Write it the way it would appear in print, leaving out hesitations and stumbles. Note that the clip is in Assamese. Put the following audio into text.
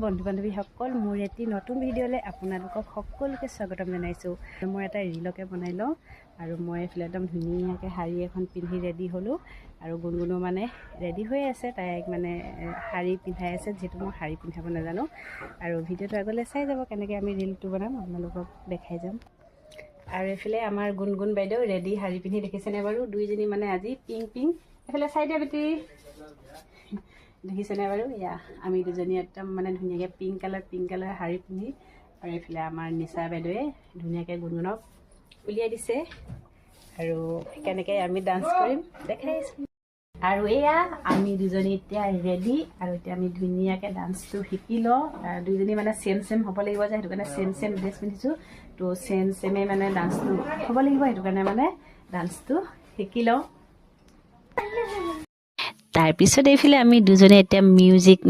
বন্ধু বান্ধৱীসকল মোৰ এটি নতুন ভিডিঅ'লৈ আপোনালোকক সকলোকে স্বাগতম জনাইছোঁ। মই এটা ৰিলকে বনাই লওঁ আৰু মই এইফালে একদম ধুনীয়াকৈ শাৰী এখন পিন্ধি ৰেডি হ'লোঁ আৰু গুণগুণো মানে ৰেডি হৈ আছে, তাইক মানে শাৰী পিন্ধাই আছে, যিহেতু মই শাৰী পিন্ধাব নাজানো। আৰু ভিডিঅ'টো আগলৈ চাই যাব, কেনেকৈ আমি ৰিলটো বনাম আপোনালোকক দেখাই যাম। আৰু এইফালে আমাৰ গুণগুণ বাইদেউ ৰেডি শাৰী পিন্ধি দেখিছেনে বাৰু? দুইজনী মানে আজি পিংক এইফালে চাই দিয়া বেটি, দেখিছেনে বাৰু? এয়া আমি দুজনী একদম মানে ধুনীয়াকৈ পিংক কালাৰ শাৰী পিন্ধি, আৰু এইফালে আমাৰ নিচা বাইদেৱে ধুনীয়াকৈ গুণগুণক উলিয়াই দিছে আৰু কেনেকৈ আমি ডান্স কৰিম দেখাই আছোঁ। আৰু এয়া আমি দুজনী এতিয়া ৰেডি, আৰু এতিয়া আমি ধুনীয়াকৈ ডান্সটো শিকি লওঁ। দুইজনী মানে চেম হ'ব লাগিব যে, সেইটো কাৰণে চেম ড্ৰেছ পিন্ধিছোঁ। তো চেমে মানে ডান্সটো হ'ব লাগিব, সেইটো কাৰণে মানে ডান্সটো শিকি লওঁ। তাৰপিছত এইফালে আমি দুজনে এতিয়া মিউজিক